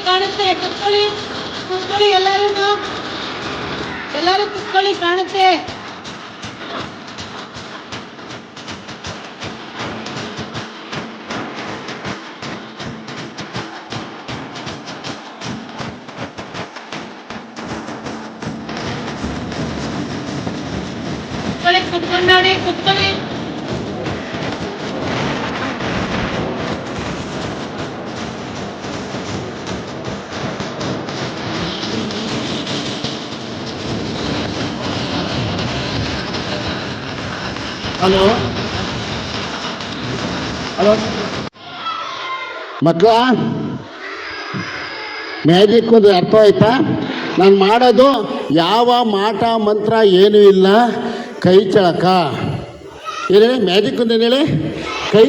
ಕಾಣುತ್ತೆ, ಕುತ್ಕೊಳ್ಳಿ ಕುತ್ಕೊಳ್ಳಿ, ಎಲ್ಲರೂ ಕುತ್ಕೊಳ್ಳಿ, ಕಾಣುತ್ತೆ. ಕುತ್ಕೊಂಡಾಡಿ, ಕುತ್ಕೊಳ್ಳಿ. ಹಲೋ ಹಲೋ ಮಕ್ಕಳ, ಮ್ಯಾಜಿಕ್ ಒಂದು ಅರ್ಥ ಆಯ್ತಾ? ನಾನು ಮಾಡೋದು ಯಾವ ಮಾಟ ಮಂತ್ರ ಏನೂ ಇಲ್ಲ, ಕೈ ಚಳಕ. ಏನು ಹೇಳಿ ಮ್ಯಾಜಿಕ್ ಅಂತ ಹೇಳಿ? ಕೈ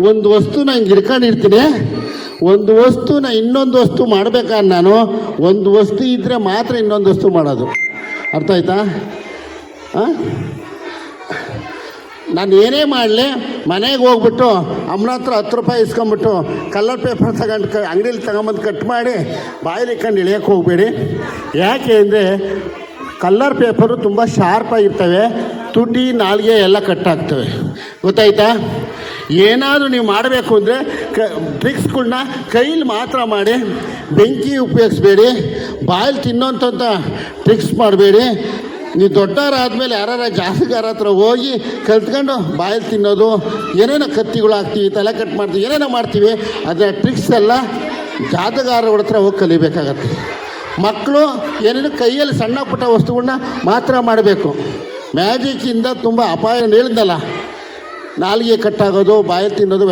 ಒಂದು ವಸ್ತುನ ಹಿಂಗೆ ಹಿಡ್ಕೊಂಡಿರ್ತೀನಿ. ಒಂದು ವಸ್ತುನ ಇನ್ನೊಂದು ವಸ್ತು ಮಾಡಬೇಕಾದ್ರೆ ನಾನು ಒಂದು ವಸ್ತು ಇದ್ದರೆ ಮಾತ್ರ ಇನ್ನೊಂದು ವಸ್ತು ಮಾಡೋದು. ಅರ್ಥ ಆಯ್ತಾ? ಹಾಂ, ನಾನು ಏನೇ ಮಾಡಲಿ ಮನೆಗೆ ಹೋಗ್ಬಿಟ್ಟು ಅಮ್ಮನ ಹತ್ರ 10 ರೂಪಾಯಿ ಇಸ್ಕೊಂಬಿಟ್ಟು ಕಲರ್ ಪೇಪರ್ ತಗೊಂಡು ಅಂಗಡೀಲಿ ತಗೊಂಬಂದು ಕಟ್ ಮಾಡಿ ಬಾಯಲ್ಲಿ ಇಟ್ಕೊಂಡು ಇಳಿಯೋಕ್ಕೆ ಹೋಗಬೇಡಿ. ಯಾಕೆ ಅಂದರೆ ಕಲ್ಲರ್ ಪೇಪರು ತುಂಬ ಶಾರ್ಪಾಗಿರ್ತವೆ, ತುಟಿ ನಾಲಿಗೆ ಎಲ್ಲ ಕಟ್ಟಾಗ್ತವೆ. ಗೊತ್ತಾಯ್ತಾ? ಏನಾದರೂ ನೀವು ಮಾಡಬೇಕು ಅಂದರೆ ಟ್ರಿಕ್ಸ್ಗಳನ್ನ ಕೈಲಿ ಮಾತ್ರ ಮಾಡಿ, ಬೆಂಕಿ ಉಪಯೋಗಿಸ್ಬೇಡಿ, ಬಾಯಲ್ಲಿ ತಿನ್ನೋಂಥ ಟ್ರಿಕ್ಸ್ ಮಾಡಬೇಡಿ. ನೀವು ದೊಡ್ಡವರಾದ್ಮೇಲೆ ಯಾರು ಜಾಸ್ತಿಗಾರ ಹತ್ರ ಹೋಗಿ ಕಲ್ತ್ಕೊಂಡು ಬಾಯಲ್ಲಿ ತಿನ್ನೋದು, ಏನೇನೋ ಕತ್ತಿಗಳು ಹಾಕ್ತೀವಿ, ತಲೆ ಕಟ್ ಮಾಡ್ತೀವಿ, ಏನೇನೋ ಮಾಡ್ತೀವಿ. ಅದರ ಟ್ರಿಕ್ಸ್ ಎಲ್ಲ ಜಾದಗಾರಗಳ ಹತ್ರ ಹೋಗಿ ಕಲಿಬೇಕಾಗತ್ತೆ. ಮಕ್ಕಳು ಏನೇನು ಕೈಯಲ್ಲಿ ಸಣ್ಣ ಪುಟ್ಟ ವಸ್ತುಗಳನ್ನ ಮಾತ್ರ ಮಾಡಬೇಕು. ಮ್ಯಾಜಿಕ್ಕಿಂದ ತುಂಬ ಅಪಾಯ ಹೇಳಿದ್ನಲ್ಲ, ನಾಲಿಗೆ ಕಟ್ಟಾಗೋದು, ಬಾಯಲ್ಲಿ ತಿನ್ನೋದು.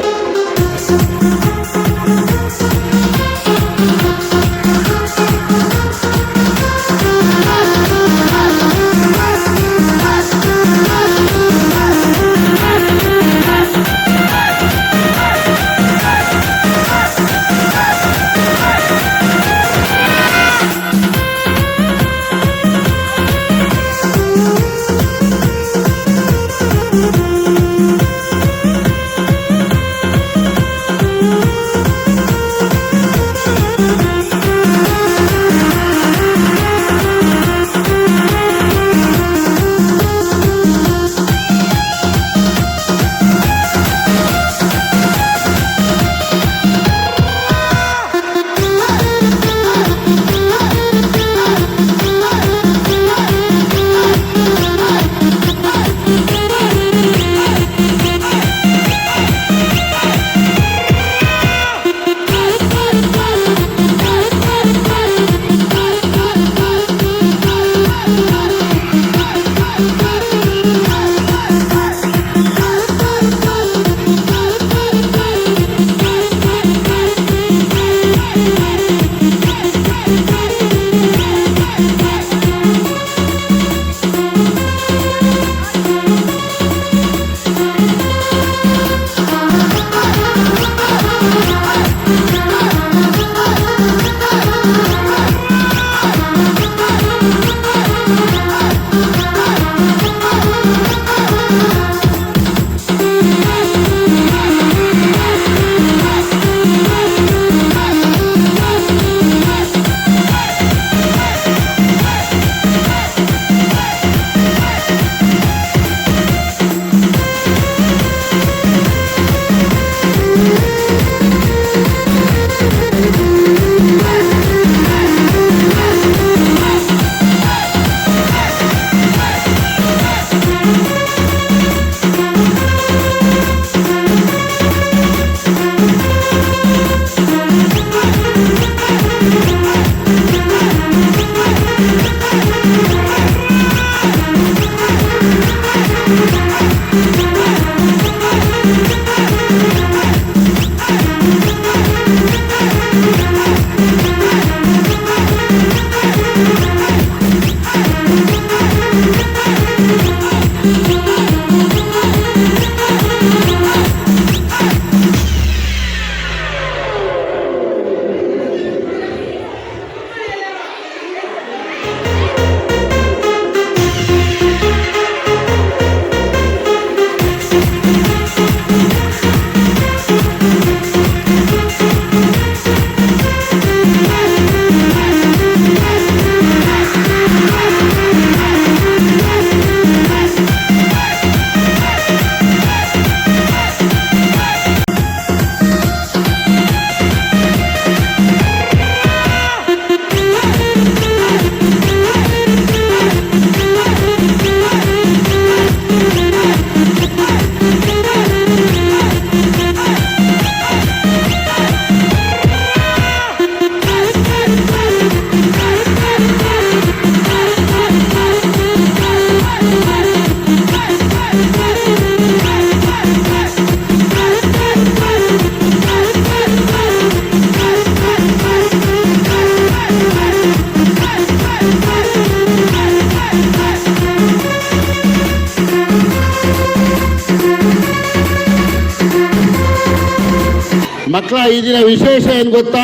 ಮಕ್ಕಳ ಈ ದಿನ ವಿಶೇಷ ಏನು ಗೊತ್ತಾ?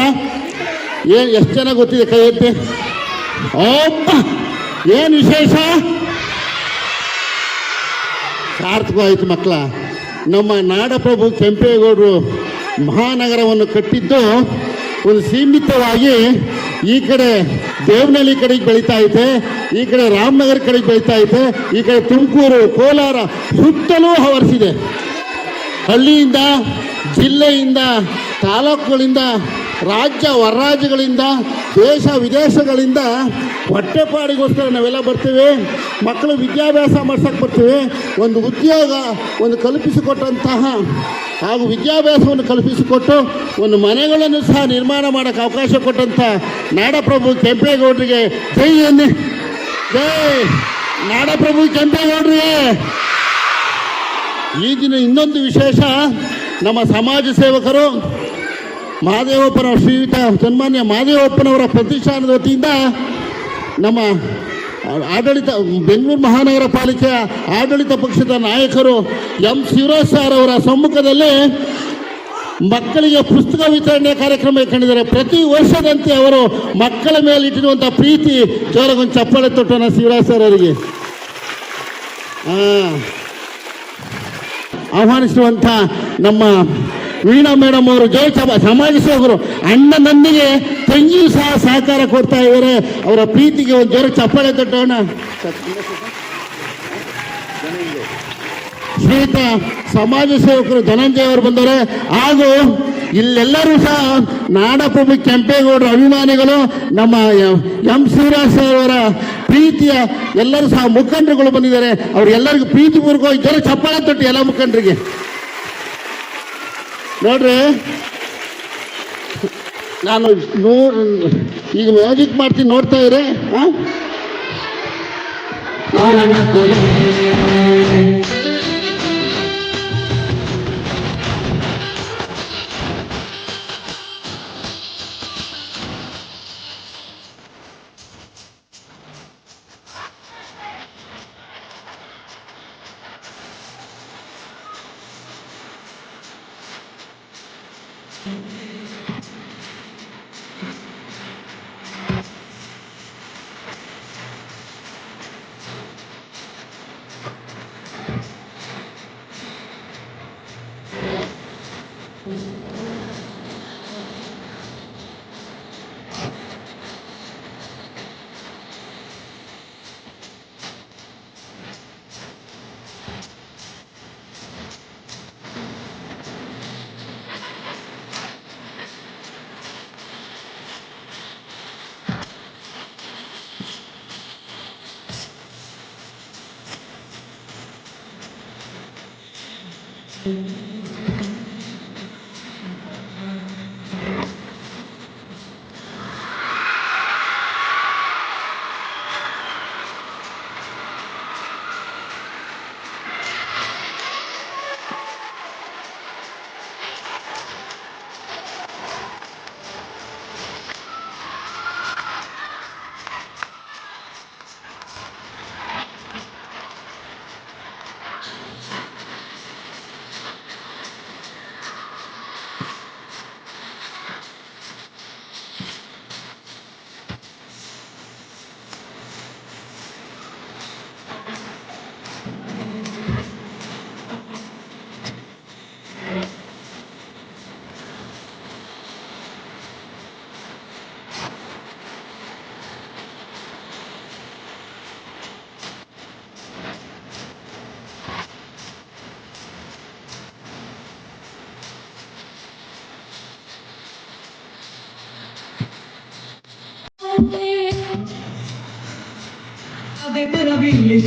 ಎಷ್ಟು ಜನ ಗೊತ್ತಿದೆ? ಕೈ ಎತ್ತಿ. ಓಪ್ಪ, ಏನು ವಿಶೇಷ? ಸಾರ್ಥಕವಾಯಿತು ಮಕ್ಕಳ. ನಮ್ಮ ನಾಡಪ್ರಭು ಕೆಂಪೇಗೌಡರು ಮಹಾನಗರವನ್ನು ಕಟ್ಟಿದ್ದು ಒಂದು ಸೀಮಿತವಾಗಿ ಈ ಕಡೆ ದೇವನಹಳ್ಳಿ ಕಡೆಗೆ ಬೆಳೀತಾ ಐತೆ, ಈ ಕಡೆ ರಾಮನಗರ ಕಡೆಗೆ ಬೆಳೀತಾ ಐತೆ, ಈ ಕಡೆ ತುಮಕೂರು, ಕೋಲಾರ ಸುತ್ತಲೂ ಆವರಿಸಿದೆ. ಹಳ್ಳಿಯಿಂದ, ಜಿಲ್ಲೆಯಿಂದ, ತಾಲೂಕುಗಳಿಂದ, ರಾಜ್ಯ ಹೊರರಾಜ್ಯಗಳಿಂದ, ದೇಶ ವಿದೇಶಗಳಿಂದ ಹೊಟ್ಟೆಪಾಡಿಗೋಸ್ಕರ ನಾವೆಲ್ಲ ಬರ್ತೀವಿ. ಮಕ್ಕಳು ವಿದ್ಯಾಭ್ಯಾಸ ಮಾಡ್ಸೋಕ್ಕೆ ಬರ್ತೀವಿ. ಒಂದು ಉದ್ಯೋಗ ಕಲ್ಪಿಸಿಕೊಟ್ಟಂತಹ ಹಾಗೂ ವಿದ್ಯಾಭ್ಯಾಸವನ್ನು ಕಲ್ಪಿಸಿಕೊಟ್ಟು ಒಂದು ಮನೆಗಳನ್ನು ಸಹ ನಿರ್ಮಾಣ ಮಾಡೋಕ್ಕೆ ಅವಕಾಶ ಕೊಟ್ಟಂಥ ನಾಡಪ್ರಭು ಕೆಂಪೇಗೌಡರಿಗೆ ಜೈ ಎನ್ನಿ. ಜೈ ನಾಡಪ್ರಭು ಕೆಂಪೇಗೌಡರಿಗೆ. ಈ ದಿನ ಇನ್ನೊಂದು ವಿಶೇಷ, ನಮ್ಮ ಸಮಾಜ ಸೇವಕರು ಮಹಾದೇವಪ್ಪನ ಶ್ರೀಯುತ ಸನ್ಮಾನ್ಯ ಮಹಾದೇವಪ್ಪನವರ ಪ್ರತಿಷ್ಠಾನದ ವತಿಯಿಂದ ನಮ್ಮ ಆಡಳಿತ ಬೆಂಗಳೂರು ಮಹಾನಗರ ಪಾಲಿಕೆಯ ಆಡಳಿತ ಪಕ್ಷದ ನಾಯಕರು ಎಂ ಶಿವರಾಜ್ ಸರ್ ಅವರ ಸಮ್ಮುಖದಲ್ಲಿ ಮಕ್ಕಳಿಗೆ ಪುಸ್ತಕ ವಿತರಣೆ ಕಾರ್ಯಕ್ರಮ ಇಟ್ಕೊಂಡಿದ್ದಾರೆ. ಪ್ರತಿ ವರ್ಷದಂತೆ ಅವರು ಮಕ್ಕಳ ಮೇಲೆ ಇಟ್ಟಿರುವಂಥ ಪ್ರೀತಿ ಜೋರಾಗೊಂದು ಚಪ್ಪಾಳೆ ತೊಟ್ಟೋಣ ಶಿವರಾಜ್ ಸರ್ ಅವರಿಗೆ. ಆಹ್ವಾನಿಸುವಂಥ ನಮ್ಮ ವೀಣಾ ಮೇಡಮ್ ಅವರು ಸಮಾಜ ಸೇವಕರು ಅಣ್ಣನೊಂದಿಗೆ ತಂಗಿಯೂ ಸಹ ಸಹಕಾರ ಕೊಡ್ತಾ ಇದ್ದಾರೆ. ಅವರ ಪ್ರೀತಿಗೆ ಒಂದು ಜೋರ ಚಪ್ಪಾಳೆ ತಟ್ಟೋಣ. ಶ್ರೀಯುತ ಸಮಾಜ ಸೇವಕರು ಧನಂಜಯ ಅವರು ಬಂದರೆ, ಹಾಗೂ ಇಲ್ಲೆಲ್ಲರೂ ಸಹ ನಾಡಪ್ರಭು ಕೆಂಪೇಗೌಡರ ಅಭಿಮಾನಿಗಳು, ನಮ್ಮ ಎಂ ಶಿವರಾಜ್ ಅವರ ಪ್ರೀತಿಯ ಎಲ್ಲರೂ ಸಹ ಮುಖಂಡರುಗಳು ಬಂದಿದ್ದಾರೆ. ಅವರೆಲ್ಲರಿಗೂ ಪ್ರೀತಿಪೂರ್ವಕವಾಗಿ ಜೋರ ಚಪ್ಪಾಳೆ ತಟ್ಟಿ ಎಲ್ಲ ಮುಖಂಡರಿಗೆ. ನೋಡ್ರಿ, ನಾನು ಈಗ ಮ್ಯಾಜಿಕ್ ಮಾಡ್ತೀನಿ, ನೋಡ್ತಾ ಇರಿ.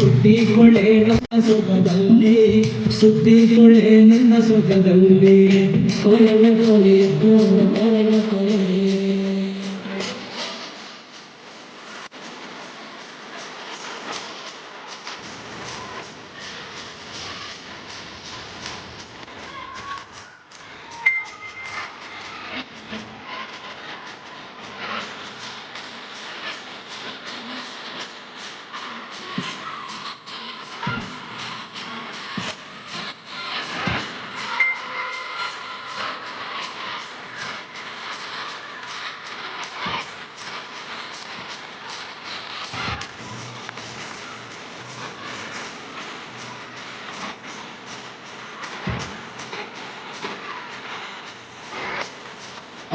ಸುತ್ತಿಕೊಳ್ಳೆ ನನ್ನ ಸುಖದಲ್ಲಿ, ಸುತ್ತಿಕೊಳ್ಳೆ ನಿನ್ನ ಸುಖದಲ್ಲಿ, ಕೊನೆಯ ಕೊನೆಯ ಕೊನೆಯ ಕೊನೆಯ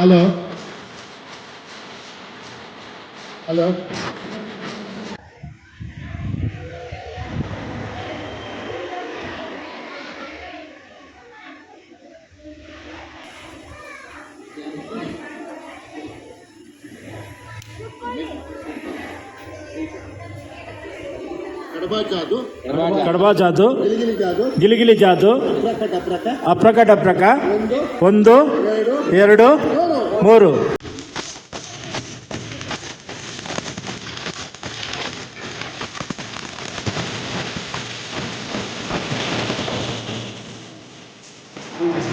ಹಲೋ ಹಲೋ ಕಡಬ ಜಾದು ಕಡಬ ಜಾದು ಗಿಲಿಗಿಲಿ ಜಾದು ಗಿಲಿಗಿಲಿ ಜಾದು ಅಪ್ರಕ ಅಪ್ರಕ 1 2 3 ಿ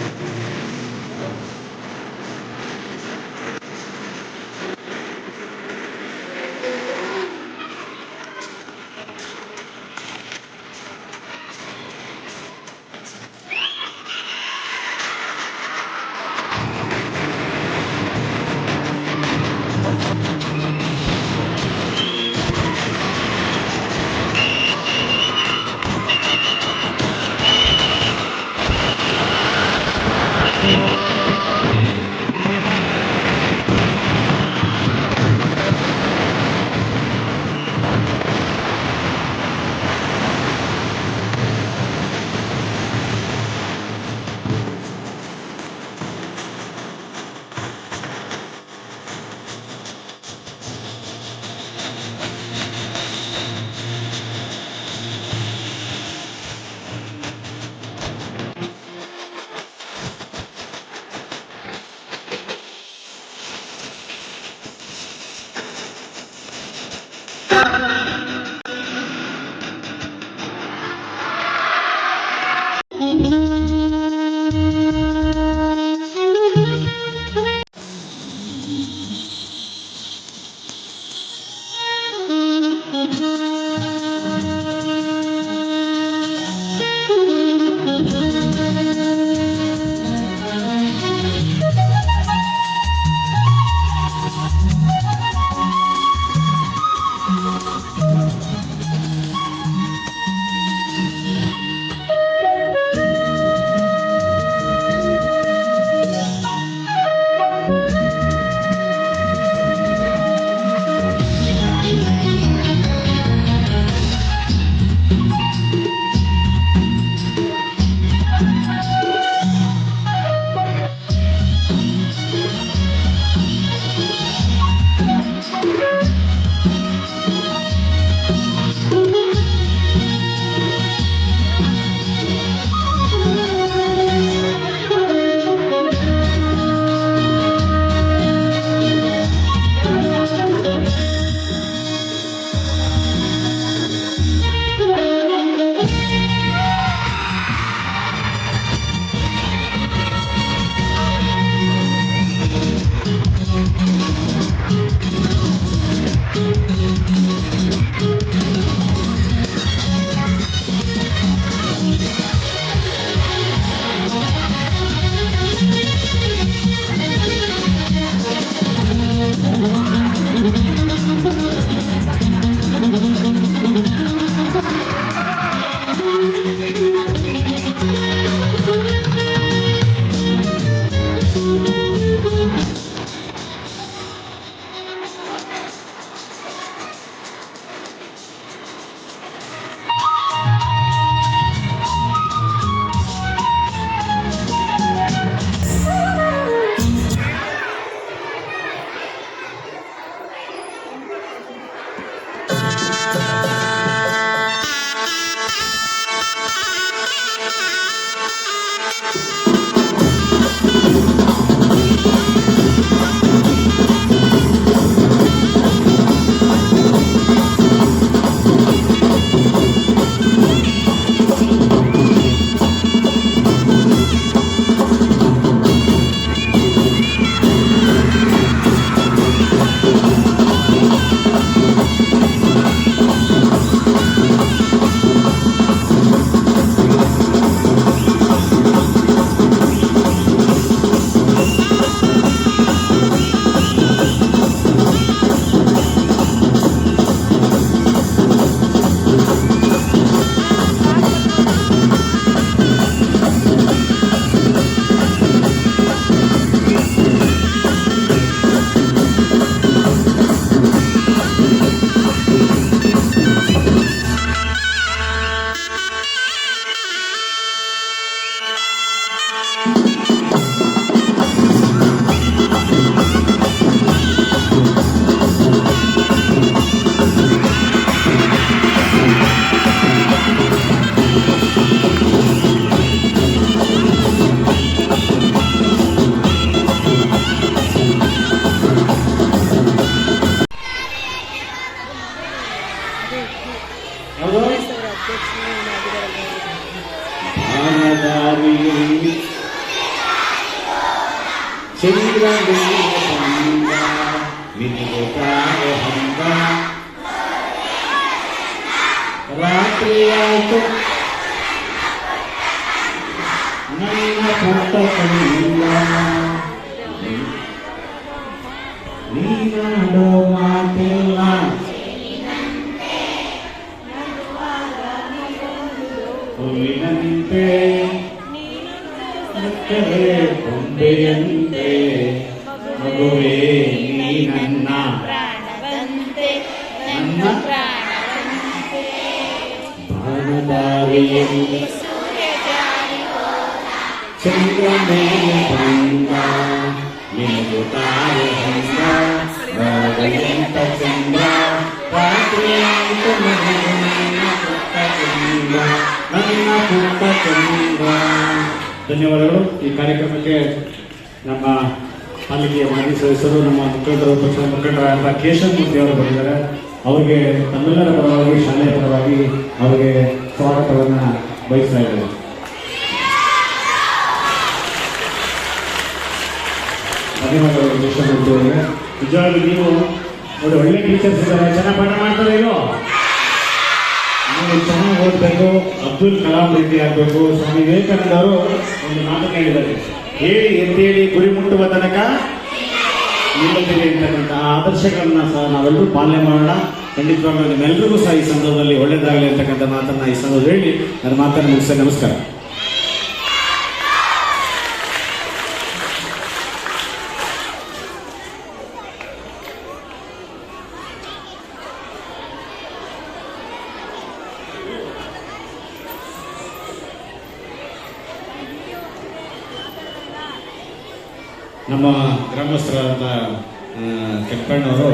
ಬಾನದಾರಿಯಲ್ಲಿ ಚಂದ್ರನಿಗೆ ತಂದ ಮಿನುಗುತ್ತಾರೆ ಹಂಗ ರಾತ್ರಿಯಾಯ್ತು ನನ್ನ ಪುಟ್ಟ ಕಣ್ಣಿಲ್ಲ ನೀನಾಡೋ ಮಾತಿಲ್ಲ ಹೂವಿನಂತೆ ಕೊಂಬೆಯಂತೆ ಮಗುವೇ ನೀ ನನ್ನ ನನ್ನ ಬಾನದಾರಿಯಲ್ಲಿ ಚಂದ್ರ ಮೇಲೆ ಬಂದ ಮಿನುಗುತ್ತಾರೆ ಹಂಸ ಬಾಗಲಿಂತ ಚಂದ್ರ ರಾತ್ರಿಯಾಯಿತು ನನ್ನ ಪುಟ್ಟ ಚಂದ್ರ ನನ್ನ ಪುಟ್ಟ ಚಂದ್ರ. ಧನ್ಯವಾದಗಳು. ಈ ಕಾರ್ಯಕ್ರಮಕ್ಕೆ ನಮ್ಮ ಪಾಲಿಕೆಯ ಮಾಜಿ ಸದಸ್ಯರು, ನಮ್ಮ ಮುಖಂಡರು, ಪಕ್ಷದ ಮುಖಂಡರಾದ ಕೇಶವ್ ಮೂರ್ತಿ ಅವರು ಬಂದಿದ್ದಾರೆ. ಅವರಿಗೆ ತಮ್ಮೆಲ್ಲರ ಪರವಾಗಿ, ಶಾಲೆಯ ಪರವಾಗಿ ಅವರಿಗೆ ಸ್ವಾಗತವನ್ನು ಬಯಸ್ತಾ ಇದ್ದಾರೆ. ಧನ್ಯವಾದಗಳು ಕೇಶವ್ ಮೂರ್ತಿ ಅವರಿಗೆ. ನಿಜವಾಗ್ಲೂ ನೀವು ನೋಡಿ, ಒಳ್ಳೆ ಟೀಚರ್ಸ್ ಇದ್ದಾರೆ, ಚೆನ್ನಾಗಿ ಪಾಠ ಮಾಡ್ತಾರೆ. ಇರೋ ನೀವು ಚೆನ್ನಾಗಿ ಓದಬೇಕು, ಅಬ್ದುಲ್ ಕಲಾಂ ರೀತಿ ಆಗಬೇಕು. ಸ್ವಾಮಿ ವಿವೇಕಾನಂದ ಅವರು ಒಂದು ಮಾತನ್ನು ಹೇಳಿದ್ದಾರೆ, ಹೇಳಿ ಎದ್ದೇಳಿ ಗುರಿ ಮುಟ್ಟುವ ತನಕ ನಿಲ್ಲದಿರಿ ಅಂತಕ್ಕಂಥ ಆದರ್ಶಗಳನ್ನ ಸಹ ನಾವೆಲ್ಲರೂ ಪಾಲನೆ ಮಾಡೋಣ. ಖಂಡಿತವಾಗ್ಲೂ ನಿಮ್ಮೆಲ್ಲರಿಗೂ ಸಹ ಈ ಸಂದರ್ಭದಲ್ಲಿ ಒಳ್ಳೆಯದಾಗಲಿ ಅಂತಕ್ಕಂಥ ಮಾತನ್ನು ಈ ಸಂದರ್ಭದಲ್ಲಿ ಹೇಳಿ ನನ್ನ ಮಾತನ್ನು ಮುಗಿಸ್ತೇನೆ. ನಮಸ್ಕಾರ. ನಮ್ಮ ಗ್ರಾಮಸ್ಥರಾದ ಕೆಂಪಣ್ಣವರು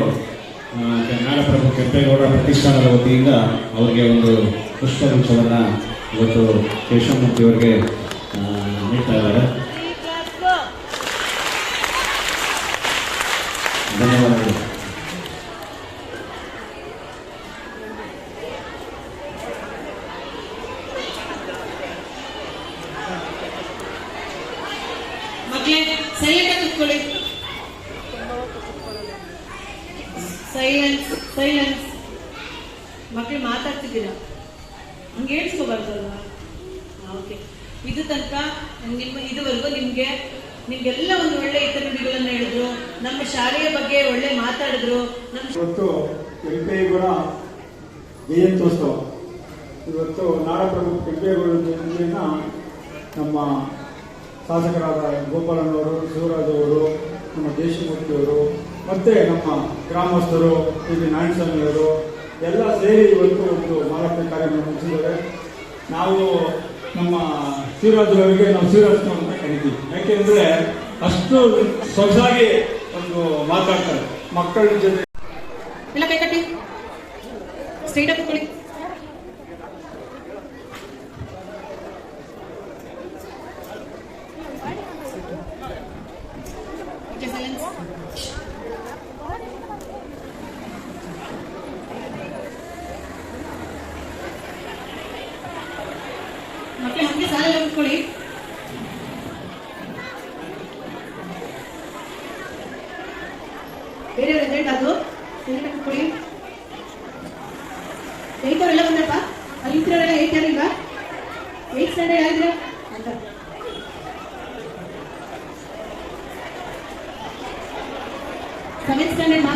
ನಾಡಪ್ರಭು ಕೆಂಪೇಗೌಡ ಪ್ರತಿಷ್ಠಾನದ ವತಿಯಿಂದ ಅವರಿಗೆ ಒಂದು ಪುಷ್ಪಗುಚ್ಛವನ್ನು ಇವತ್ತು ಕೇಶವಮೂರ್ತಿ ಅವರಿಗೆ ನೀಡ್ತಾ ಇದ್ದಾರೆ. ಧನ್ಯವಾದಗಳು. ಮಕ್ಕಳೇ ಸೈಲೆಂಟ್ ಆಗಿ ಕೂತ್ಕೊಳ್ಳಿ. Silence silence. ಮಕ್ಕಳು ಮಾತಾಡ್ತಿದ್ದೀರಾ, ಹಂಗೆ ಹೇಳ್ಸ್ಕೋಬಾರ್ದು ಅಲ್ವಾ? ಓಕೆ. ಇದು ತನಕ ಇದುವರೆಗೂ ನಿಮ್ಗೆಲ್ಲ ಒಂದು ಒಳ್ಳೆ ಹಿತನುಡಿಗಳನ್ನು ಹೇಳಿದ್ರು, ನಮ್ಮ ಶಾಲೆಯ ಬಗ್ಗೆ ಒಳ್ಳೆ ಮಾತಾಡಿದ್ರು. ಇವತ್ತು ಕೆಂಪೇಗೌಡ ಜಯಂತ್ಯೋತ್ಸವ. ಇವತ್ತು ನಾಡಪ್ರಭು ಕೆಂಪೇಗೌಡ ಜಯಂತಿಯನ್ನು ನಮ್ಮ ಶಾಸಕರಾದ ಗೋಪಾಲನವರು, ಶಿವರಾಜ್ ಅವರು, ನಮ್ಮ ದೇಶಮೂರ್ತಿಯವರು ಮತ್ತು ನಮ್ಮ ಗ್ರಾಮಸ್ಥರು, ಇಲ್ಲಿ ನಾರಾಯಣಸ್ವಾಮಿಯವರು ಎಲ್ಲ ಸೇರಿ ಇವತ್ತು ಒಂದು ಮಾಲಾರ್ಪಣೆ ಕಾರ್ಯಕ್ರಮ ಮುಗಿಸಿದ್ದಾರೆ. ನಾವು ನಮ್ಮ ಶಿವರಾಜ್ ಅವರಿಗೆ ನಾವು ಶಿವರಾಜ್ ಅಂತ ಕರಿತೀವಿ. ಯಾಕೆಂದರೆ ಅಷ್ಟು ಸೊಗಸಾಗಿ ಒಂದು ಮಾತಾಡ್ತಾರೆ ಮಕ್ಕಳ ಜೊತೆ. ಎಲ್ಲ ಕೈ ಕಟ್ಟಿ ಸ್ಟ್ರೈಟ್ ಆಗಿ ಕೂತ್ಕೊಳ್ಳಿ. ಮಕ್ಕಳು ಹಂಗೆ ಸಾಲ ಕೂತ್ಕೊಳ್ಳಿ. ಬೇರೆ ರೆಸಲ್ಟ್ ಅದು ಕೂತ್ಕೊಳ್ಳಿ. 8 ಅವರೆಲ್ಲ ಬಂದ್ರಪ್ಪ. ಅಲ್ಲಿ ಇಬ್ಬರೆಲ್ಲ 8 ಯಾರಿಲ್ವಾ? 8 ಸ್ಟ್ಯಾಂಡರ್ಡ್ ಯಾರಿದ್ರೆ ಅಂತ 7th ಸ್ಟ್ಯಾಂಡರ್ಡ್